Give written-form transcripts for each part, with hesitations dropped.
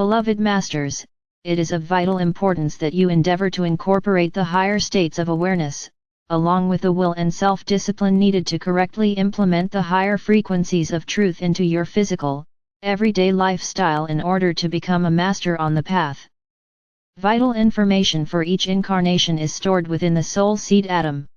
Beloved Masters, it is of vital importance that you endeavor to incorporate the higher states of awareness, along with the will and self-discipline needed to correctly implement the higher frequencies of truth into your physical, everyday lifestyle in order to become a master on the path. Vital information for each incarnation is stored within the soul seed atom.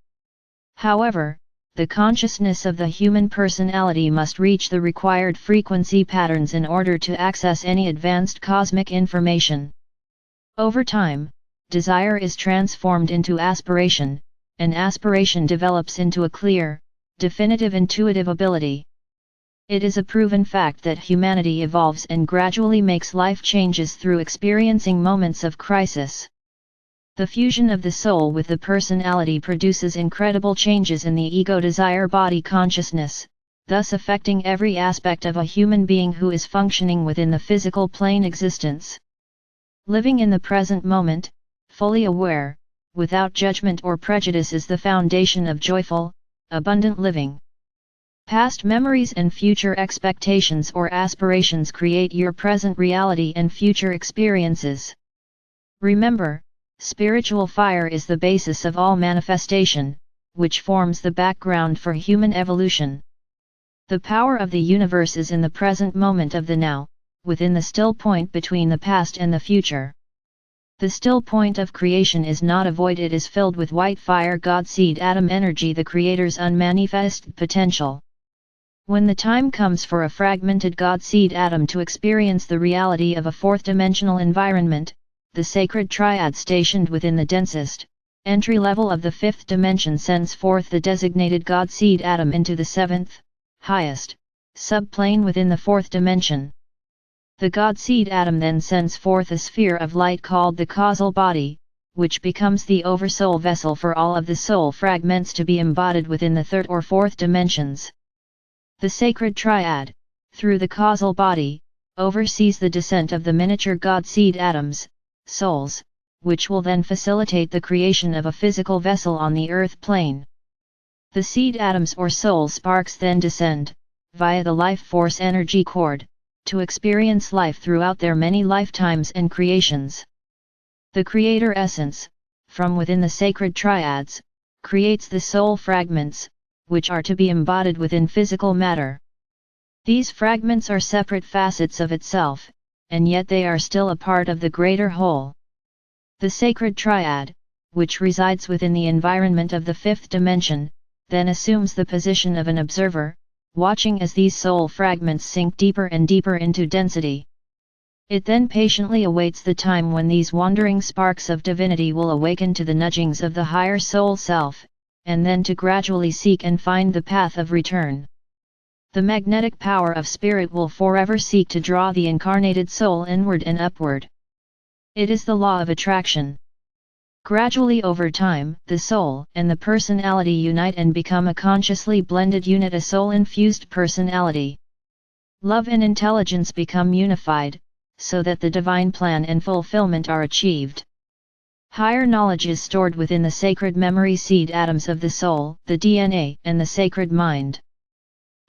However, the consciousness of the human personality must reach the required frequency patterns in order to access any advanced cosmic information. Over time, desire is transformed into aspiration, and aspiration develops into a clear, definitive intuitive ability. It is a proven fact that humanity evolves and gradually makes life changes through experiencing moments of crisis. The fusion of the soul with the personality produces incredible changes in the ego desire body consciousness, thus affecting every aspect of a human being who is functioning within the physical plane existence. Living in the present moment, fully aware, without judgment or prejudice is the foundation of joyful, abundant living. Past memories and future expectations or aspirations create your present reality and future experiences. Remember, spiritual fire is the basis of all manifestation, which forms the background for human evolution. The power of the universe is in the present moment of the now, within the still point between the past and the future. The still point of creation is not a void, it is filled with white fire God seed atom energy, the Creator's unmanifested potential. When the time comes for a fragmented God seed atom to experience the reality of a fourth-dimensional environment, the sacred triad stationed within the densest, entry level of the fifth dimension sends forth the designated God seed atom into the seventh, highest, subplane within the fourth dimension. The God seed atom then sends forth a sphere of light called the causal body, which becomes the oversoul vessel for all of the soul fragments to be embodied within the third or fourth dimensions. The sacred triad, through the causal body, oversees the descent of the miniature God seed atoms, souls, which will then facilitate the creation of a physical vessel on the earth plane. The seed atoms or soul sparks then descend, via the life force energy cord, to experience life throughout their many lifetimes and creations. The Creator Essence, from within the sacred triads, creates the soul fragments, which are to be embodied within physical matter. These fragments are separate facets of itself, and yet they are still a part of the greater whole. The sacred triad, which resides within the environment of the fifth dimension, then assumes the position of an observer, watching as these soul fragments sink deeper and deeper into density. It then patiently awaits the time when these wandering sparks of divinity will awaken to the nudgings of the higher soul self, and then to gradually seek and find the path of return. The magnetic power of spirit will forever seek to draw the incarnated soul inward and upward. It is the law of attraction. Gradually over time, the soul and the personality unite and become a consciously blended unit, a soul-infused personality. Love and intelligence become unified, so that the divine plan and fulfillment are achieved. Higher knowledge is stored within the sacred memory seed atoms of the soul, the DNA, and the sacred mind.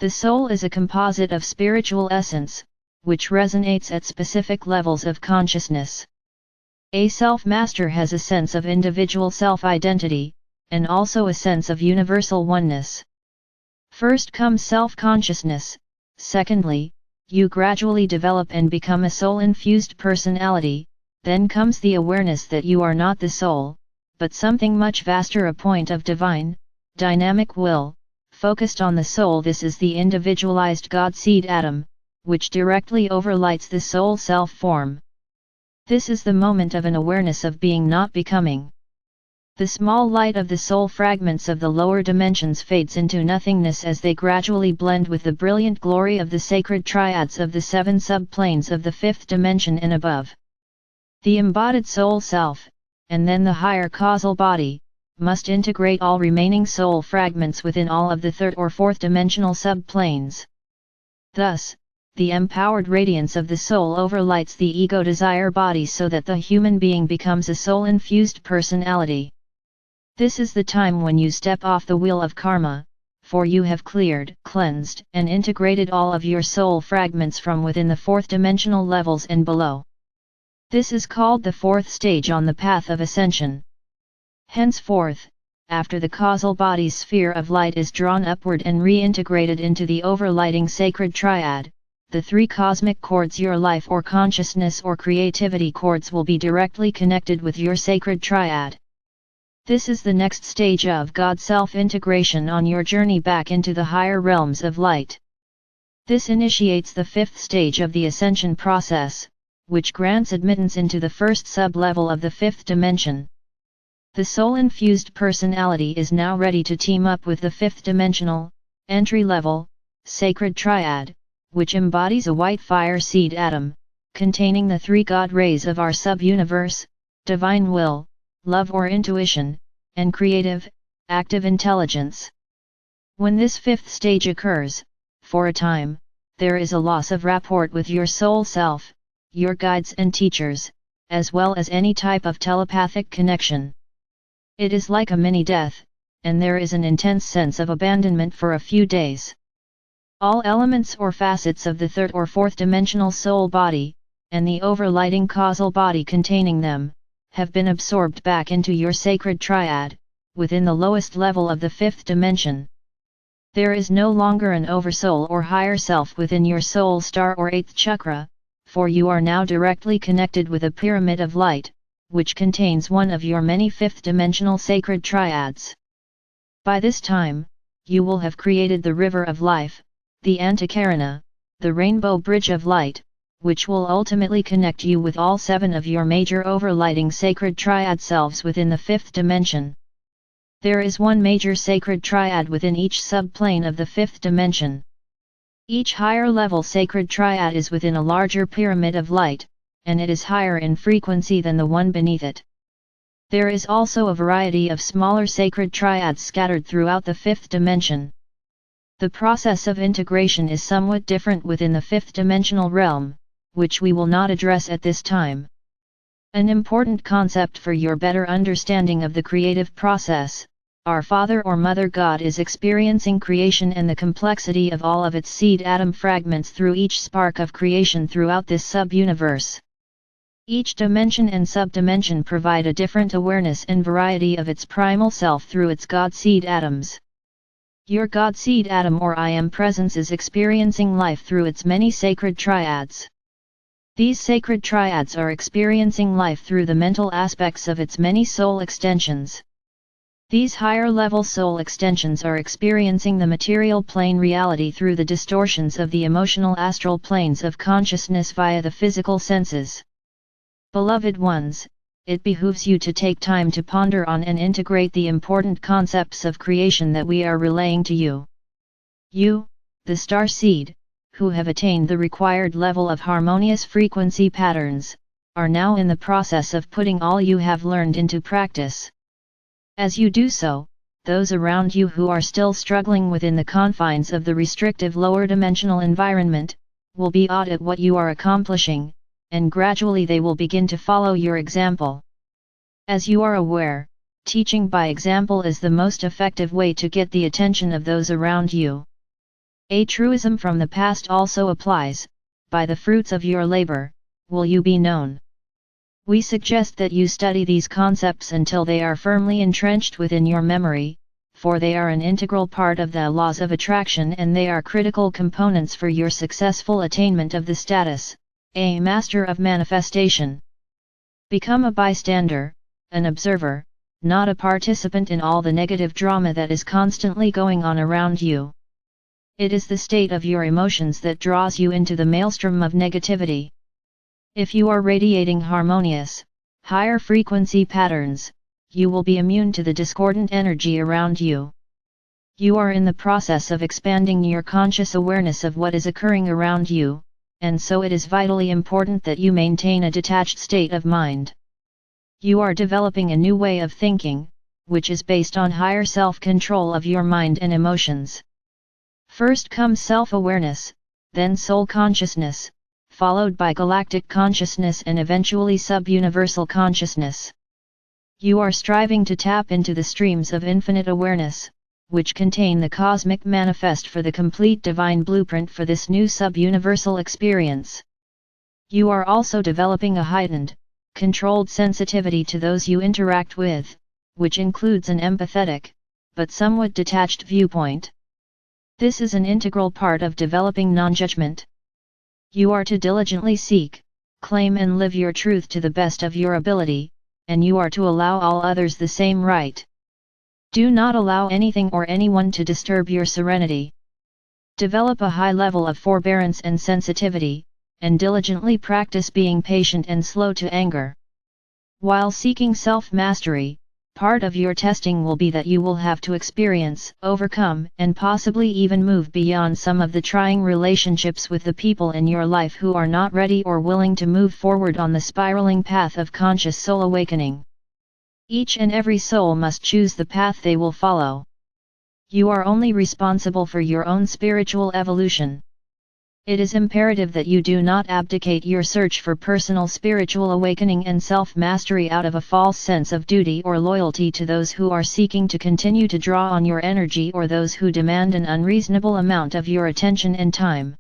The soul is a composite of spiritual essence, which resonates at specific levels of consciousness. A self-master has a sense of individual self-identity, and also a sense of universal oneness. First comes self-consciousness, secondly, you gradually develop and become a soul-infused personality, then comes the awareness that you are not the soul, but something much vaster, a point of divine, dynamic will, focused on the soul. This is the individualized God seed atom, which directly overlights the soul self-form. This is the moment of an awareness of being, not becoming. The small light of the soul fragments of the lower dimensions fades into nothingness as they gradually blend with the brilliant glory of the sacred triads of the 7 subplanes of the 5th dimension and above. The embodied soul self, and then the higher causal body, must integrate all remaining soul fragments within all of the 3rd or 4th dimensional subplanes. Thus, the empowered radiance of the soul overlights the ego desire body so that the human being becomes a soul-infused personality. This is the time when you step off the wheel of karma, for you have cleared, cleansed, and integrated all of your soul fragments from within the 4th dimensional levels and below. This is called the fourth stage on the path of ascension. Henceforth, after the causal body's sphere of light is drawn upward and reintegrated into the overlighting sacred triad, the three cosmic chords, your life or consciousness or creativity chords, will be directly connected with your sacred triad. This is the next stage of God self-integration on your journey back into the higher realms of light. This initiates the fifth stage of the ascension process, which grants admittance into the first sub-level of the fifth dimension. The soul-infused personality is now ready to team up with the fifth-dimensional, entry-level, sacred triad, which embodies a white fire seed atom, containing the three God rays of our sub-universe, divine will, love or intuition, and creative, active intelligence. When this fifth stage occurs, for a time, there is a loss of rapport with your soul self, your guides and teachers, as well as any type of telepathic connection. It is like a mini-death, and there is an intense sense of abandonment for a few days. All elements or facets of the third or fourth dimensional soul body, and the overlighting causal body containing them, have been absorbed back into your sacred triad, within the lowest level of the fifth dimension. There is no longer an oversoul or higher self within your soul star or eighth chakra, for you are now directly connected with a pyramid of light, which contains one of your many fifth-dimensional sacred triads. By this time, you will have created the river of life, the Antakarana, the rainbow bridge of light, which will ultimately connect you with all seven of your major overlighting sacred triad selves within the fifth dimension. There is one major sacred triad within each subplane of the fifth dimension. Each higher level sacred triad is within a larger pyramid of light, and it is higher in frequency than the one beneath it. There is also a variety of smaller sacred triads scattered throughout the fifth dimension. The process of integration is somewhat different within the fifth dimensional realm, which we will not address at this time. An important concept for your better understanding of the creative process: our Father or Mother God is experiencing creation and the complexity of all of its seed atom fragments through each spark of creation throughout this sub-universe. Each dimension and subdimension provide a different awareness and variety of its primal self through its God seed atoms. Your God seed atom or I Am presence is experiencing life through its many sacred triads. These sacred triads are experiencing life through the mental aspects of its many soul extensions. These higher-level soul extensions are experiencing the material plane reality through the distortions of the emotional astral planes of consciousness via the physical senses. Beloved ones, it behooves you to take time to ponder on and integrate the important concepts of creation that we are relaying to you. You, the star seed, who have attained the required level of harmonious frequency patterns, are now in the process of putting all you have learned into practice. As you do so, those around you who are still struggling within the confines of the restrictive lower dimensional environment, will be awed at what you are accomplishing, and gradually they will begin to follow your example. As you are aware, teaching by example is the most effective way to get the attention of those around you. A truism from the past also applies: by the fruits of your labor, will you be known. We suggest that you study these concepts until they are firmly entrenched within your memory, for they are an integral part of the laws of attraction and they are critical components for your successful attainment of the status, a master of manifestation. Become a bystander, an observer, not a participant in all the negative drama that is constantly going on around you. It is the state of your emotions that draws you into the maelstrom of negativity. If you are radiating harmonious, higher frequency patterns, you will be immune to the discordant energy around you. You are in the process of expanding your conscious awareness of what is occurring around you, and so it is vitally important that you maintain a detached state of mind. You are developing a new way of thinking, which is based on higher self-control of your mind and emotions. First comes self-awareness, then soul consciousness, followed by galactic consciousness and eventually sub-universal consciousness. You are striving to tap into the streams of infinite awareness, which contain the cosmic manifest for the complete divine blueprint for this new sub-universal experience. You are also developing a heightened, controlled sensitivity to those you interact with, which includes an empathetic, but somewhat detached viewpoint. This is an integral part of developing non-judgment. You are to diligently seek, claim and live your truth to the best of your ability, and you are to allow all others the same right. Do not allow anything or anyone to disturb your serenity. Develop a high level of forbearance and sensitivity, and diligently practice being patient and slow to anger. While seeking self-mastery, part of your testing will be that you will have to experience, overcome, and possibly even move beyond some of the trying relationships with the people in your life who are not ready or willing to move forward on the spiraling path of conscious soul awakening. Each and every soul must choose the path they will follow. You are only responsible for your own spiritual evolution. It is imperative that you do not abdicate your search for personal spiritual awakening and self-mastery out of a false sense of duty or loyalty to those who are seeking to continue to draw on your energy or those who demand an unreasonable amount of your attention and time.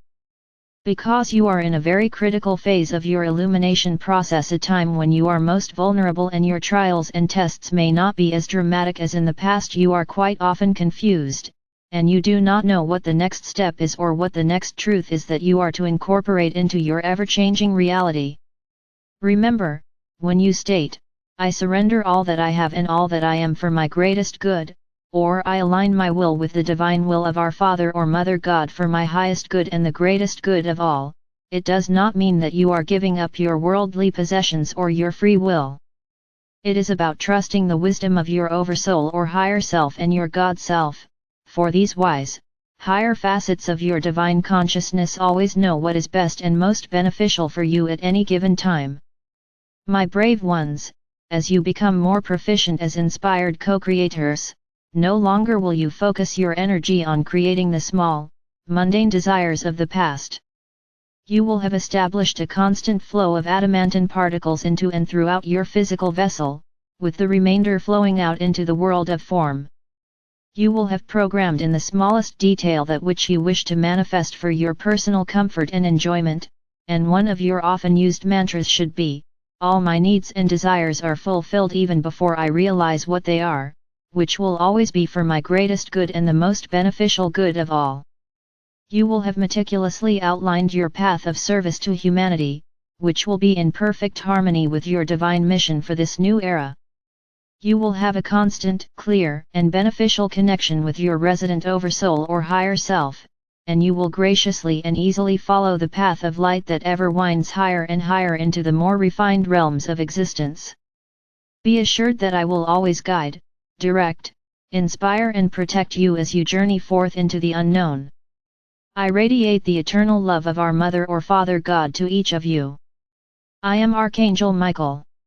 Because you are in a very critical phase of your illumination process, a time when you are most vulnerable and your trials and tests may not be as dramatic as in the past, you are quite often confused, and you do not know what the next step is or what the next truth is that you are to incorporate into your ever-changing reality. Remember, when you state, "I surrender all that I have and all that I am for my greatest good," or "I align my will with the divine will of our Father or Mother God for my highest good and the greatest good of all," it does not mean that you are giving up your worldly possessions or your free will. It is about trusting the wisdom of your oversoul or higher self and your God self. For these wise, higher facets of your divine consciousness always know what is best and most beneficial for you at any given time. My brave ones, as you become more proficient as inspired co-creators, no longer will you focus your energy on creating the small, mundane desires of the past. You will have established a constant flow of adamantine particles into and throughout your physical vessel, with the remainder flowing out into the world of form. You will have programmed in the smallest detail that which you wish to manifest for your personal comfort and enjoyment, and one of your often used mantras should be, "All my needs and desires are fulfilled even before I realize what they are," which will always be for my greatest good and the most beneficial good of all. You will have meticulously outlined your path of service to humanity, which will be in perfect harmony with your divine mission for this new era. You will have a constant, clear, and beneficial connection with your resident oversoul or higher self, and you will graciously and easily follow the path of light that ever winds higher and higher into the more refined realms of existence. Be assured that I will always guide, direct, inspire and protect you as you journey forth into the unknown. I radiate the eternal love of our Mother or Father God to each of you. I am Archangel Michael.